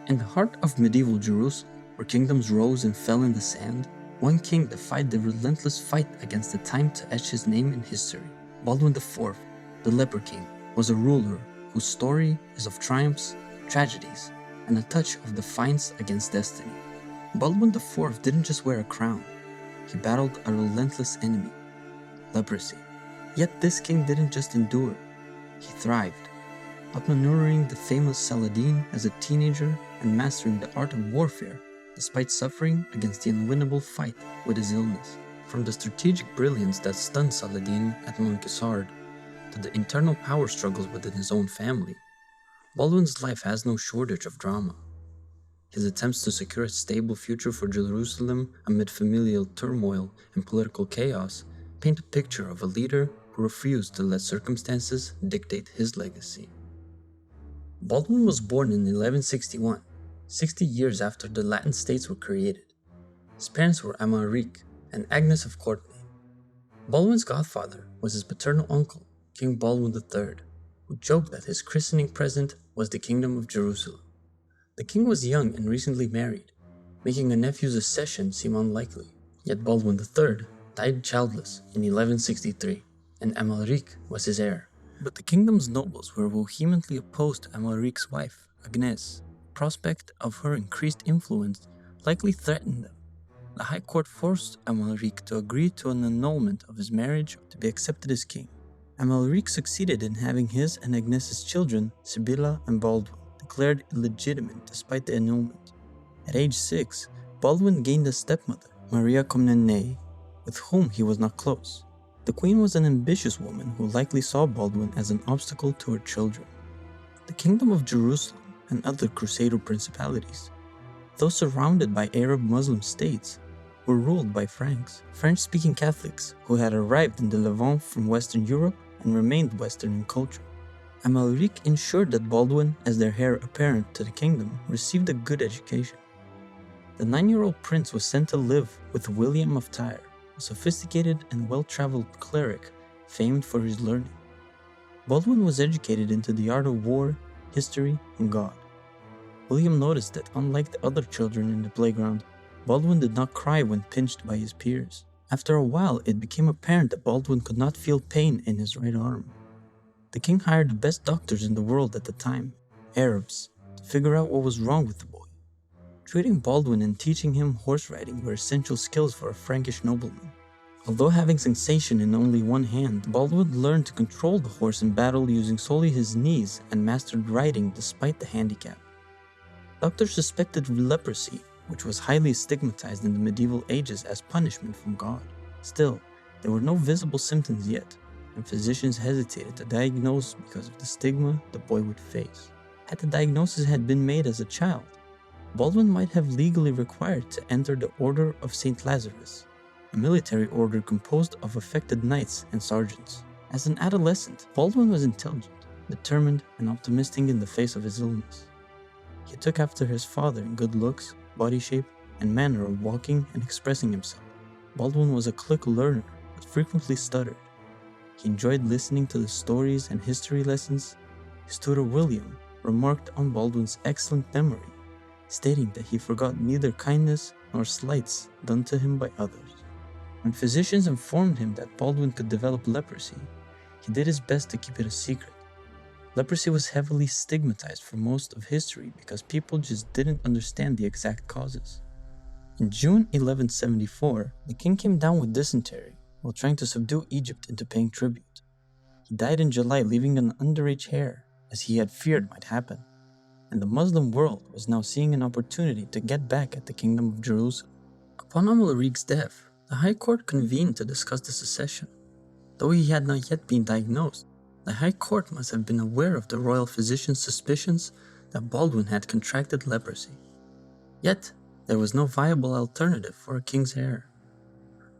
In the heart of medieval Jerusalem, where kingdoms rose and fell in the sand, one king defied the relentless fight against the time to etch his name in history. Baldwin IV, the Leper King, was a ruler whose story is of triumphs, tragedies, and a touch of defiance against destiny. Baldwin IV didn't just wear a crown, he battled a relentless enemy, leprosy. Yet this king didn't just endure, he thrived, outmaneuvering the famous Saladin as a teenager and mastering the art of warfare despite suffering against the unwinnable fight with his illness. From the strategic brilliance that stunned Saladin at Montcusard to the internal power struggles within his own family, Baldwin's life has no shortage of drama. His attempts to secure a stable future for Jerusalem amid familial turmoil and political chaos paint a picture of a leader who refused to let circumstances dictate his legacy. Baldwin was born in 1161, 60 years after the Latin states were created. His parents were Amalric and Agnes of Courtenay. Baldwin's godfather was his paternal uncle, King Baldwin III, who joked that his christening present was the Kingdom of Jerusalem. The king was young and recently married, making a nephew's accession seem unlikely. Yet Baldwin III died childless in 1163, and Amalric was his heir. But the kingdom's nobles were vehemently opposed to Amalric's wife, Agnes. The prospect of her increased influence likely threatened them. The High Court forced Amalric to agree to an annulment of his marriage to be accepted as king. Amalric succeeded in having his and Agnes's children, Sibylla and Baldwin, declared illegitimate despite the annulment. At age 6, Baldwin gained a stepmother, Maria Comnene, with whom he was not close. The queen was an ambitious woman who likely saw Baldwin as an obstacle to her children. The Kingdom of Jerusalem and other Crusader principalities, though surrounded by Arab Muslim states, were ruled by Franks, French-speaking Catholics who had arrived in the Levant from Western Europe and remained Western in culture. Amalric ensured that Baldwin, as their heir apparent to the kingdom, received a good education. The 9-year-old prince was sent to live with William of Tyre, a sophisticated and well-traveled cleric famed for his learning. Baldwin was educated into the art of war, history, and God. William noticed that unlike the other children in the playground, Baldwin did not cry when pinched by his peers. After a while, it became apparent that Baldwin could not feel pain in his right arm. The king hired the best doctors in the world at the time, Arabs, to figure out what was wrong with the boy. Treating Baldwin and teaching him horse riding were essential skills for a Frankish nobleman. Although having sensation in only one hand, Baldwin learned to control the horse in battle using solely his knees and mastered riding despite the handicap. Doctors suspected leprosy, which was highly stigmatized in the medieval ages as punishment from God. Still, there were no visible symptoms yet, and physicians hesitated to diagnose because of the stigma the boy would face. Had the diagnosis had been made as a child, Baldwin might have legally required to enter the Order of St. Lazarus, a military order composed of affected knights and sergeants. As an adolescent, Baldwin was intelligent, determined, and optimistic in the face of his illness. He took after his father in good looks, body shape, and manner of walking and expressing himself. Baldwin was a quick learner, but frequently stuttered. He enjoyed listening to the stories and history lessons. His tutor William remarked on Baldwin's excellent memory, stating that he forgot neither kindness nor slights done to him by others. When physicians informed him that Baldwin could develop leprosy, he did his best to keep it a secret. Leprosy was heavily stigmatized for most of history because people just didn't understand the exact causes. In June 1174, the king came down with dysentery while trying to subdue Egypt into paying tribute. He died in July, leaving an underage heir, as he had feared might happen, and the Muslim world was now seeing an opportunity to get back at the Kingdom of Jerusalem. Upon Amalric's death, the High Court convened to discuss the succession. Though he had not yet been diagnosed, the High Court must have been aware of the royal physician's suspicions that Baldwin had contracted leprosy. Yet, there was no viable alternative for a king's heir.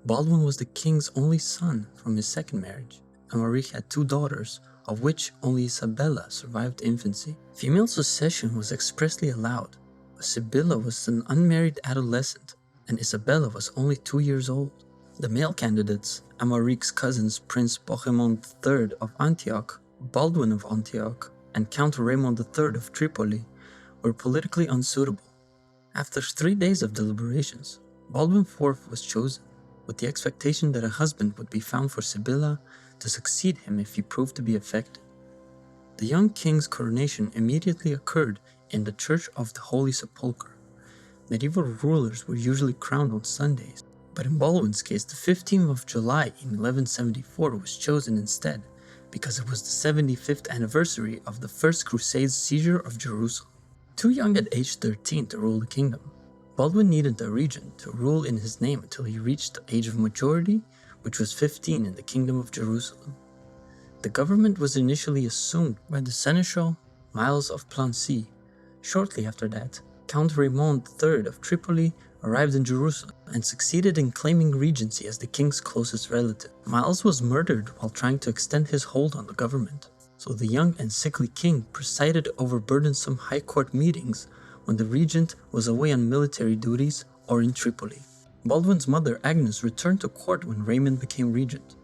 Baldwin was the king's only son from his second marriage. Amalric had 2 daughters, of which only Isabella survived infancy. Female succession was expressly allowed, but Sibylla was an unmarried adolescent, and Isabella was only 2 years old. The male candidates, Amalric's cousins Prince Bohemond III of Antioch, Baldwin of Antioch, and Count Raymond III of Tripoli, were politically unsuitable. After 3 days of deliberations, Baldwin IV was chosen, with the expectation that a husband would be found for Sibylla to succeed him if he proved to be effective. The young king's coronation immediately occurred in the Church of the Holy Sepulchre. Medieval rulers were usually crowned on Sundays, but in Baldwin's case, the 15th of July in 1174 was chosen instead, because it was the 75th anniversary of the First Crusade's seizure of Jerusalem. Too young at age 13 to rule the kingdom, Baldwin needed a regent to rule in his name until he reached the age of majority, which was 15 in the Kingdom of Jerusalem. The government was initially assumed by the Seneschal Miles of Plancy. Shortly after that, Count Raymond III of Tripoli arrived in Jerusalem and succeeded in claiming regency as the king's closest relative. Miles was murdered while trying to extend his hold on the government, so the young and sickly king presided over burdensome high court meetings when the regent was away on military duties or in Tripoli. Baldwin's mother Agnes returned to court when Raymond became regent.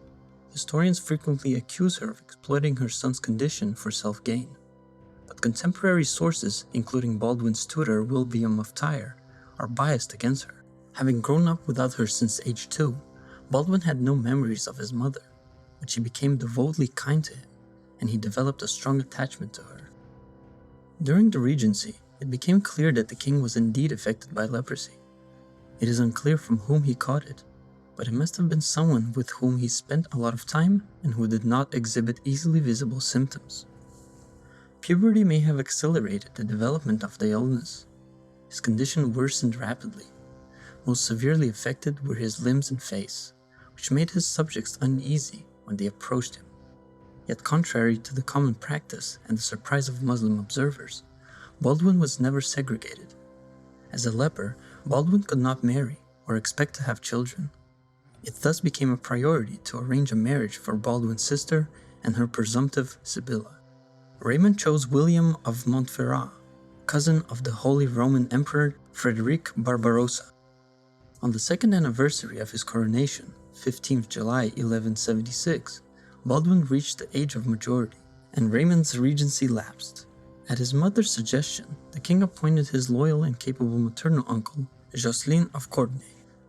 Historians frequently accuse her of exploiting her son's condition for self-gain, but contemporary sources, including Baldwin's tutor William of Tyre, are biased against her. Having grown up without her since age 2, Baldwin had no memories of his mother, but she became devotedly kind to him, and he developed a strong attachment to her. During the Regency, it became clear that the king was indeed affected by leprosy. It is unclear from whom he caught it, but it must have been someone with whom he spent a lot of time and who did not exhibit easily visible symptoms. Puberty may have accelerated the development of the illness. His condition worsened rapidly. Most severely affected were his limbs and face, which made his subjects uneasy when they approached him. Yet contrary to the common practice and the surprise of Muslim observers, Baldwin was never segregated. As a leper, Baldwin could not marry or expect to have children. It thus became a priority to arrange a marriage for Baldwin's sister and her presumptive Sibylla. Raymond chose William of Montferrat, cousin of the Holy Roman Emperor Frederick Barbarossa. On the second anniversary of his coronation, 15th July 1176, Baldwin reached the age of majority, and Raymond's regency lapsed. At his mother's suggestion, the king appointed his loyal and capable maternal uncle, Jocelyn of Courtenay.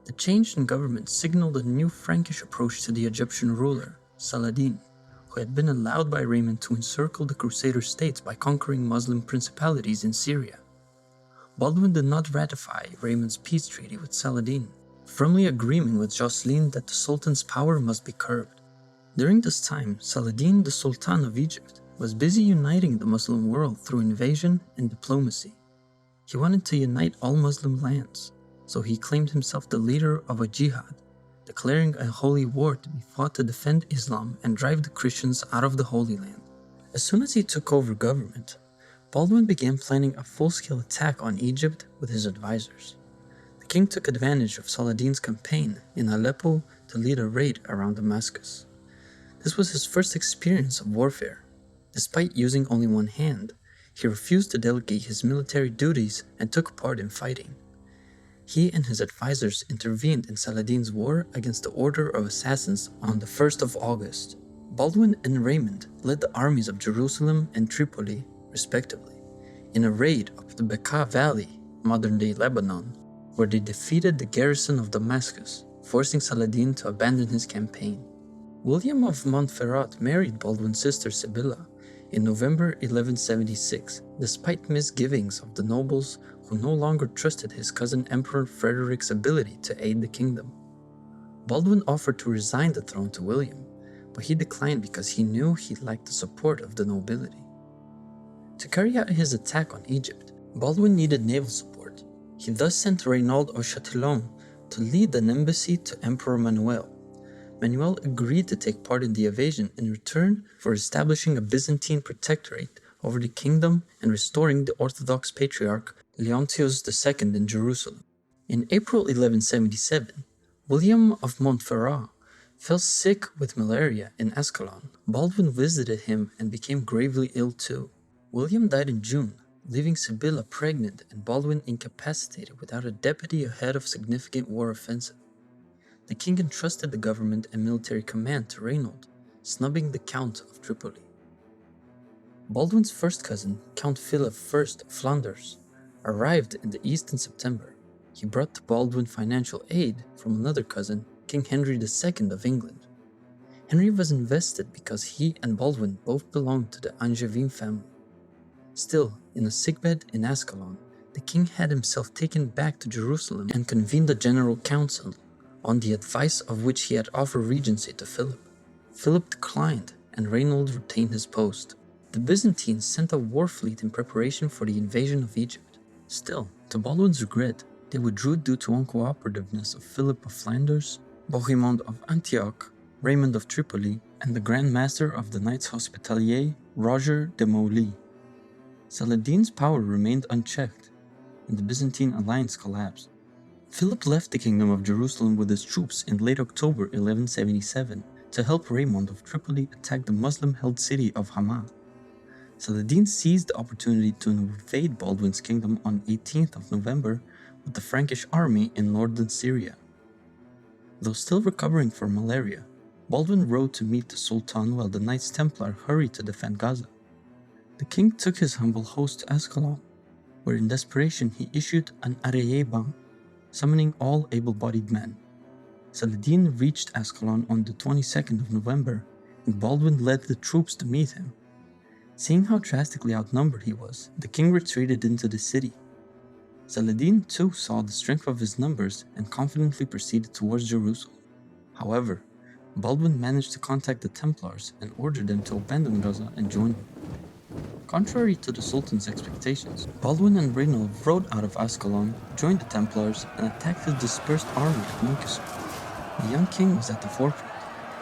The change in government signaled a new Frankish approach to the Egyptian ruler, Saladin, who had been allowed by Raymond to encircle the Crusader states by conquering Muslim principalities in Syria. Baldwin did not ratify Raymond's peace treaty with Saladin, firmly agreeing with Jocelyn that the Sultan's power must be curbed. During this time, Saladin, the Sultan of Egypt, was busy uniting the Muslim world through invasion and diplomacy. He wanted to unite all Muslim lands, so he claimed himself the leader of a jihad, declaring a holy war to be fought to defend Islam and drive the Christians out of the Holy Land. As soon as he took over government, Baldwin began planning a full-scale attack on Egypt with his advisors. The king took advantage of Saladin's campaign in Aleppo to lead a raid around Damascus. This was his first experience of warfare. Despite using only one hand, he refused to delegate his military duties and took part in fighting. He and his advisors intervened in Saladin's war against the Order of Assassins on the 1st of August. Baldwin and Raymond led the armies of Jerusalem and Tripoli, respectively, in a raid up the Bekaa Valley, modern-day Lebanon, where they defeated the garrison of Damascus, forcing Saladin to abandon his campaign. William of Montferrat married Baldwin's sister Sibylla in November 1176, despite misgivings of the nobles who no longer trusted his cousin Emperor Frederick's ability to aid the kingdom. Baldwin offered to resign the throne to William, but he declined because he knew he lacked the support of the nobility. To carry out his attack on Egypt, Baldwin needed naval support. He thus sent Reynaud of Chatillon to lead an embassy to Emperor Manuel. Manuel agreed to take part in the invasion in return for establishing a Byzantine protectorate over the kingdom and restoring the Orthodox Patriarch Leontius II in Jerusalem. In April 1177, William of Montferrat fell sick with malaria in Ascalon. Baldwin visited him and became gravely ill too. William died in June, leaving Sibylla pregnant and Baldwin incapacitated without a deputy ahead of significant war offensive. The king entrusted the government and military command to Reynaud, snubbing the Count of Tripoli. Baldwin's first cousin, Count Philip I of Flanders, arrived in the east in September. He brought to Baldwin financial aid from another cousin, King Henry II of England. Henry was invested because he and Baldwin both belonged to the Angevin family. Still, in a sickbed in Ascalon, the king had himself taken back to Jerusalem and convened a general council, on the advice of which he had offered regency to Philip. Philip declined, and Reinald retained his post. The Byzantines sent a war fleet in preparation for the invasion of Egypt. Still, to Baldwin's regret, they withdrew due to uncooperativeness of Philip of Flanders, Bohemond of Antioch, Raymond of Tripoli, and the Grand Master of the Knights Hospitaliers, Roger de Mouly. Saladin's power remained unchecked, and the Byzantine alliance collapsed. Philip left the Kingdom of Jerusalem with his troops in late October 1177 to help Raymond of Tripoli attack the Muslim-held city of Hama. Saladin seized the opportunity to invade Baldwin's kingdom on 18th of November with the Frankish army in northern Syria. Though still recovering from malaria, Baldwin rode to meet the Sultan while the Knights Templar hurried to defend Gaza. The king took his humble host to Ascalon, where in desperation he issued an Areye-ban, summoning all able-bodied men. Saladin reached Ascalon on the 22nd of November, and Baldwin led the troops to meet him. Seeing how drastically outnumbered he was, the king retreated into the city. Saladin too saw the strength of his numbers and confidently proceeded towards Jerusalem. However, Baldwin managed to contact the Templars and ordered them to abandon Gaza and join him. Contrary to the Sultan's expectations, Baldwin and Reinald rode out of Ascalon, joined the Templars, and attacked his dispersed army at Monkesson. The young king was at the forefront.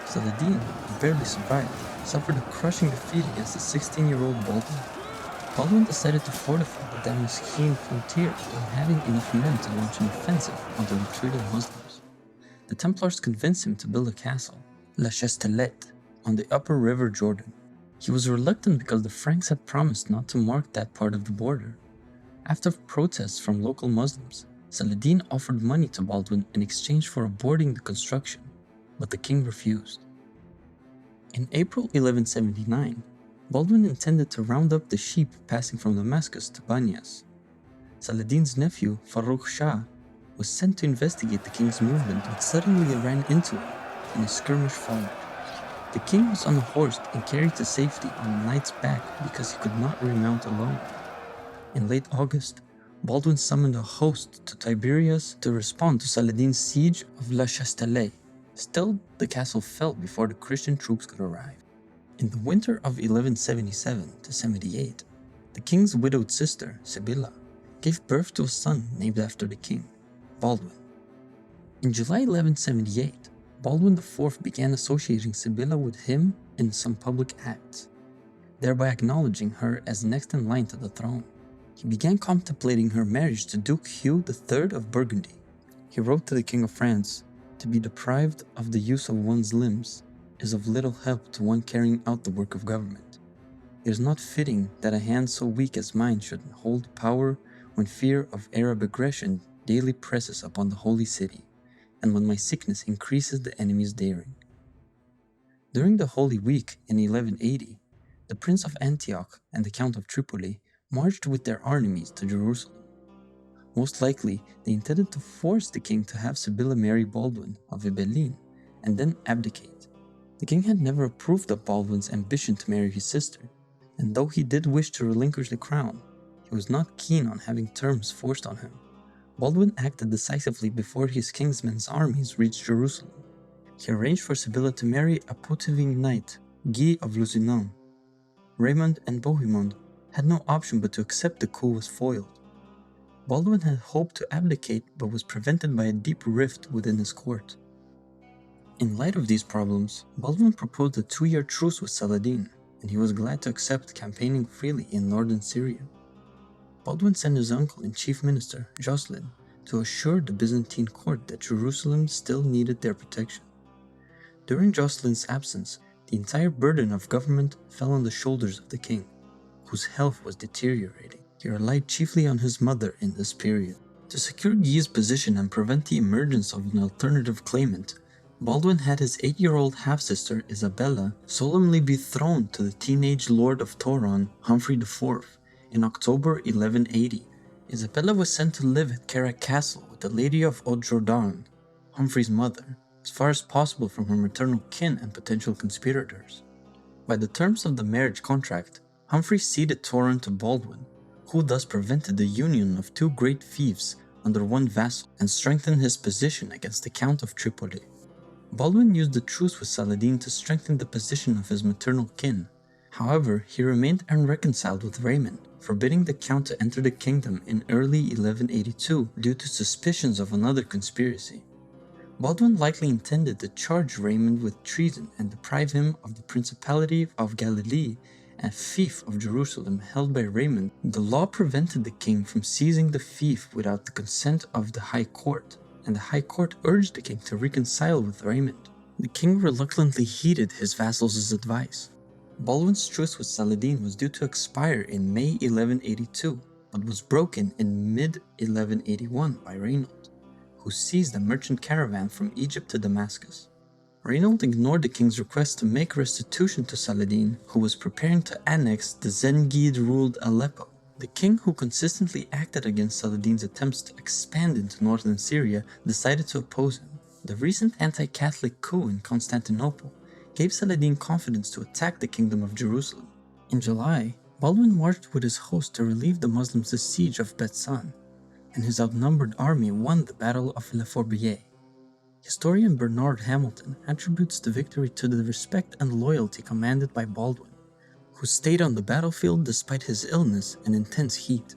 Saladin, who barely survived, suffered a crushing defeat against the 16-year-old Baldwin. Baldwin decided to fortify the Damascene frontier without having enough men to launch an offensive on the retreating Muslims. The Templars convinced him to build a castle, La Chastellette, on the upper river Jordan. He was reluctant because the Franks had promised not to mark that part of the border. After protests from local Muslims, Saladin offered money to Baldwin in exchange for aborting the construction, but the king refused. In April 1179, Baldwin intended to round up the sheep passing from Damascus to Banyas. Saladin's nephew, Farrukh Shah, was sent to investigate the king's movement but suddenly ran into him, and a skirmish followed. The king was unhorsed and carried to safety on a knight's back because he could not remount alone. In late August, Baldwin summoned a host to Tiberias to respond to Saladin's siege of La Chastellet. Still, the castle fell before the Christian troops could arrive. In the winter of 1177-78, the king's widowed sister, Sibylla, gave birth to a son named after the king, Baldwin. In July 1178, Baldwin IV began associating Sibylla with him in some public acts, thereby acknowledging her as next in line to the throne. He began contemplating her marriage to Duke Hugh III of Burgundy. He wrote to the King of France, "To be deprived of the use of one's limbs is of little help to one carrying out the work of government. It is not fitting that a hand so weak as mine should hold power when fear of Arab aggression daily presses upon the holy city, and when my sickness increases the enemy's daring." During the Holy Week in 1180, the Prince of Antioch and the Count of Tripoli marched with their armies to Jerusalem. Most likely, they intended to force the king to have Sibylla marry Baldwin of Ibelin and then abdicate. The king had never approved of Baldwin's ambition to marry his sister, and though he did wish to relinquish the crown, he was not keen on having terms forced on him. Baldwin acted decisively before his kinsmen's armies reached Jerusalem. He arranged for Sibylla to marry a Poitevin knight, Guy of Lusignan. Raymond and Bohemond had no option but to accept the coup was foiled. Baldwin had hoped to abdicate but was prevented by a deep rift within his court. In light of these problems, Baldwin proposed a 2-year truce with Saladin, and he was glad to accept campaigning freely in northern Syria. Baldwin sent his uncle and chief minister, Jocelyn, to assure the Byzantine court that Jerusalem still needed their protection. During Jocelyn's absence, the entire burden of government fell on the shoulders of the king, whose health was deteriorating. He relied chiefly on his mother in this period. To secure Guy's position and prevent the emergence of an alternative claimant, Baldwin had his 8-year-old half-sister Isabella solemnly betrothed to the teenage Lord of Toron, Humphrey IV, in October 1180. Isabella was sent to live at Carrack Castle with the Lady of Odjordan, Humphrey's mother, as far as possible from her maternal kin and potential conspirators. By the terms of the marriage contract, Humphrey ceded Torun to Baldwin, who thus prevented the union of two great fiefs under one vassal and strengthened his position against the Count of Tripoli. Baldwin used the truce with Saladin to strengthen the position of his maternal kin. However, he remained unreconciled with Raymond, forbidding the Count to enter the kingdom in early 1182 due to suspicions of another conspiracy. Baldwin likely intended to charge Raymond with treason and deprive him of the Principality of Galilee and fief of Jerusalem held by Raymond. The law prevented the king from seizing the fief without the consent of the High Court, and the High Court urged the king to reconcile with Raymond. The king reluctantly heeded his vassals' advice. Baldwin's truce with Saladin was due to expire in May 1182, but was broken in mid-1181 by Reynold, who seized a merchant caravan from Egypt to Damascus. Reynold ignored the king's request to make restitution to Saladin, who was preparing to annex the Zengid-ruled Aleppo. The king, who consistently acted against Saladin's attempts to expand into northern Syria, decided to oppose him. The recent anti-Catholic coup in Constantinople gave Saladin confidence to attack the Kingdom of Jerusalem. In July, Baldwin marched with his host to relieve the Muslims' siege of Betsan, and his outnumbered army won the Battle of Le Fourbier. Historian Bernard Hamilton attributes the victory to the respect and loyalty commanded by Baldwin, who stayed on the battlefield despite his illness and intense heat.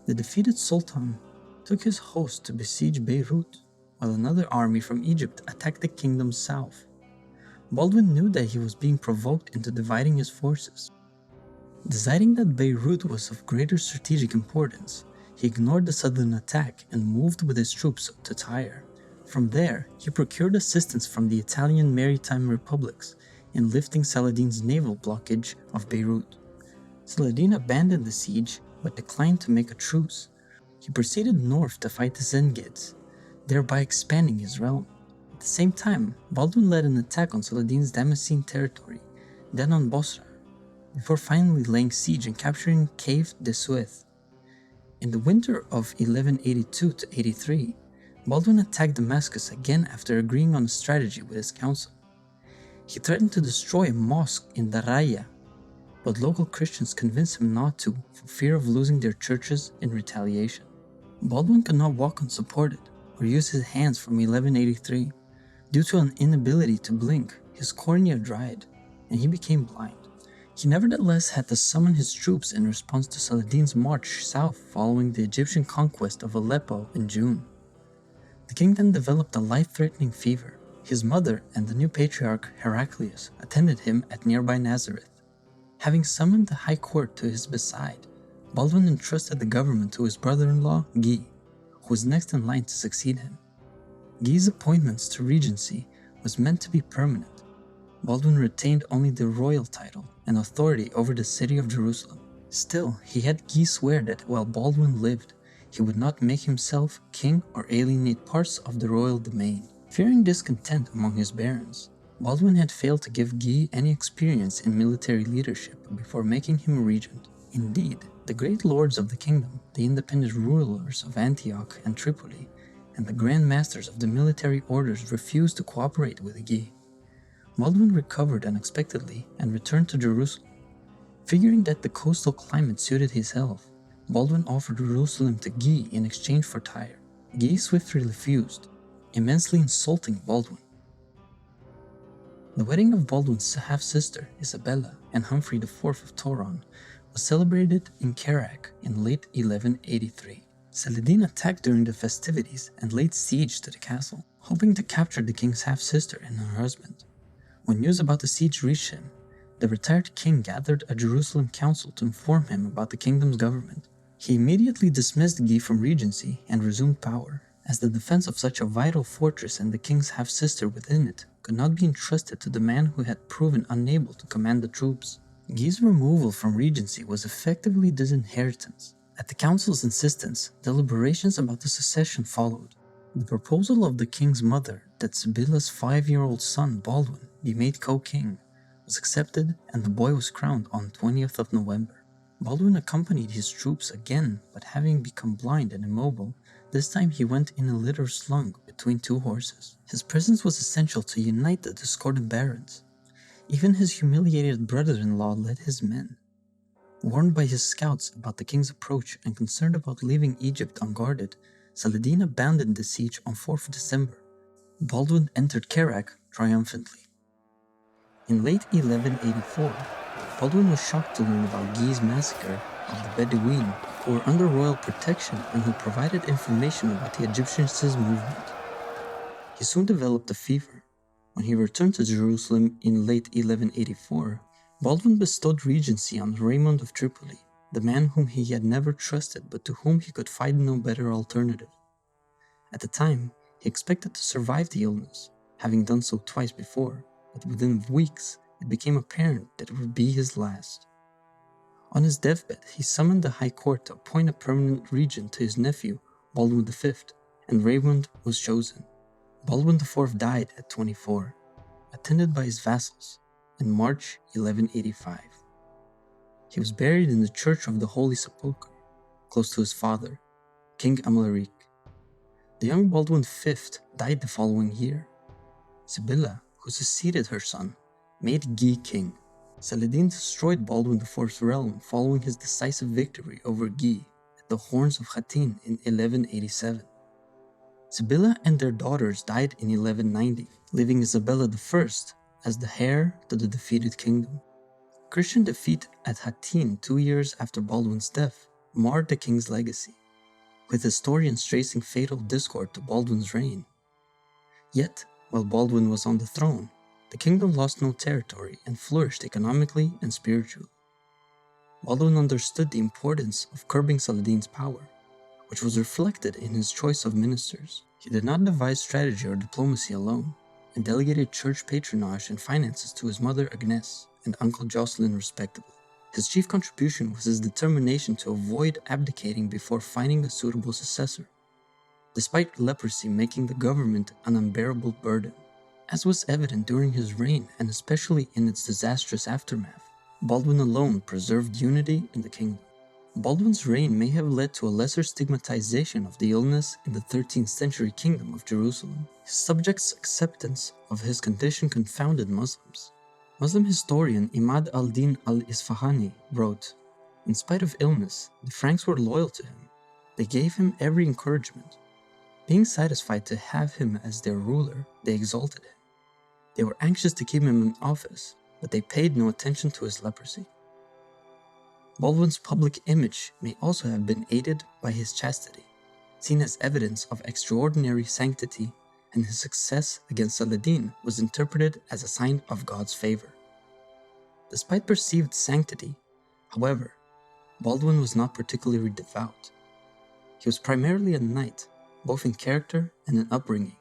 The defeated Sultan took his host to besiege Beirut, while another army from Egypt attacked the kingdom's south. Baldwin knew that he was being provoked into dividing his forces. Deciding that Beirut was of greater strategic importance, he ignored the sudden attack and moved with his troops to Tyre. From there, he procured assistance from the Italian maritime republics in lifting Saladin's naval blockage of Beirut. Saladin abandoned the siege but declined to make a truce. He proceeded north to fight the Zengids, thereby expanding his realm. At the same time, Baldwin led an attack on Saladin's Damascene territory, then on Bosra, before finally laying siege and capturing Cave de Suez. In the winter of 1182-83, Baldwin attacked Damascus again after agreeing on a strategy with his council. He threatened to destroy a mosque in Daraya, but local Christians convinced him not to for fear of losing their churches in retaliation. Baldwin could not walk unsupported or use his hands from 1183. Due to an inability to blink, his cornea dried, and he became blind. He nevertheless had to summon his troops in response to Saladin's march south following the Egyptian conquest of Aleppo in June. The king then developed a life-threatening fever. His mother and the new patriarch Heraclius attended him at nearby Nazareth. Having summoned the high court to his bedside, Baldwin entrusted the government to his brother-in-law Guy, who was next in line to succeed him. Guy's appointments to Regency was meant to be permanent. Baldwin retained only the royal title and authority over the city of Jerusalem. Still, he had Guy swear that while Baldwin lived, he would not make himself king or alienate parts of the royal domain. Fearing discontent among his barons, Baldwin had failed to give Guy any experience in military leadership before making him regent. Indeed, the great lords of the kingdom, the independent rulers of Antioch and Tripoli, and the grand masters of the military orders refused to cooperate with Guy. Baldwin recovered unexpectedly and returned to Jerusalem. Figuring that the coastal climate suited his health, Baldwin offered Jerusalem to Guy in exchange for Tyre. Guy swiftly refused, immensely insulting Baldwin. The wedding of Baldwin's half-sister, Isabella, and Humphrey IV of Toron was celebrated in Carrack in late 1183. Saladin attacked during the festivities and laid siege to the castle, hoping to capture the king's half-sister and her husband. When news about the siege reached him, the retired king gathered a Jerusalem council to inform him about the kingdom's government. He immediately dismissed Guy from Regency and resumed power, as the defense of such a vital fortress and the king's half-sister within it could not be entrusted to the man who had proven unable to command the troops. Guy's removal from Regency was effectively disinheritance. At the council's insistence, deliberations about the succession followed. The proposal of the king's mother that Sibylla's 5-year-old son Baldwin be made co-king was accepted, and the boy was crowned on 20th of November. Baldwin accompanied his troops again, but having become blind and immobile, this time he went in a litter slung between two horses. His presence was essential to unite the discordant barons. Even his humiliated brother-in-law led his men. Warned by his scouts about the king's approach and concerned about leaving Egypt unguarded, Saladin abandoned the siege on 4th December. Baldwin entered Kerak triumphantly. In late 1184, Baldwin was shocked to learn about Guy's massacre of the Bedouin, who were under royal protection and who provided information about the Egyptian schism movement. He soon developed a fever. When he returned to Jerusalem in late 1184, Baldwin bestowed regency on Raymond of Tripoli, the man whom he had never trusted but to whom he could find no better alternative. At the time, he expected to survive the illness, having done so twice before, but within weeks, it became apparent that it would be his last. On his deathbed, he summoned the High Court to appoint a permanent regent to his nephew, Baldwin V, and Raymond was chosen. Baldwin IV died at 24, attended by his vassals, in March 1185. He was buried in the Church of the Holy Sepulchre, close to his father, King Amalric. The young Baldwin V died the following year. Sibylla, who succeeded her son, made Guy king. Saladin destroyed Baldwin IV's realm following his decisive victory over Guy at the Horns of Hattin in 1187. Sibylla and their daughters died in 1190, leaving Isabella I as the heir to the defeated kingdom. Christian defeat at Hattin 2 years after Baldwin's death marred the king's legacy, with historians tracing fatal discord to Baldwin's reign. Yet, while Baldwin was on the throne, the kingdom lost no territory and flourished economically and spiritually. Baldwin understood the importance of curbing Saladin's power, which was reflected in his choice of ministers. He did not devise strategy or diplomacy alone, and delegated church patronage and finances to his mother Agnes and uncle Jocelyn respectively. His chief contribution was his determination to avoid abdicating before finding a suitable successor, despite leprosy making the government an unbearable burden. As was evident during his reign and especially in its disastrous aftermath, Baldwin alone preserved unity in the kingdom. Baldwin's reign may have led to a lesser stigmatization of the illness in the 13th century kingdom of Jerusalem. His subjects' acceptance of his condition confounded Muslims. Muslim historian Imad al-Din al-Isfahani wrote, "In spite of illness, the Franks were loyal to him. They gave him every encouragement. Being satisfied to have him as their ruler, they exalted him. They were anxious to keep him in office, but they paid no attention to his leprosy." Baldwin's public image may also have been aided by his chastity, seen as evidence of extraordinary sanctity, and his success against Saladin was interpreted as a sign of God's favor. Despite perceived sanctity, however, Baldwin was not particularly devout. He was primarily a knight, both in character and in upbringing.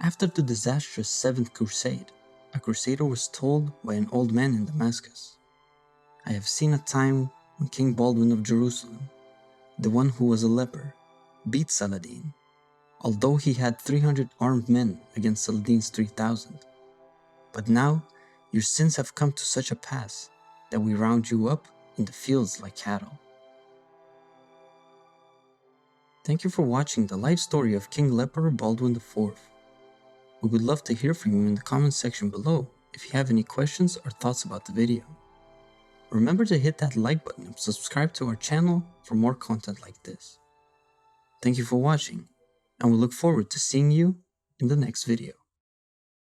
After the disastrous Seventh Crusade, a crusader was told by an old man in Damascus, "I have seen a time when King Baldwin of Jerusalem, the one who was a leper, beat Saladin, although he had 300 armed men against Saladin's 3,000. But now your sins have come to such a pass that we round you up in the fields like cattle." Thank you for watching the life story of King Leper Baldwin IV. We would love to hear from you in the comments section below if you have any questions or thoughts about the video. Remember to hit that like button and subscribe to our channel for more content like this. Thank you for watching, and we look forward to seeing you in the next video.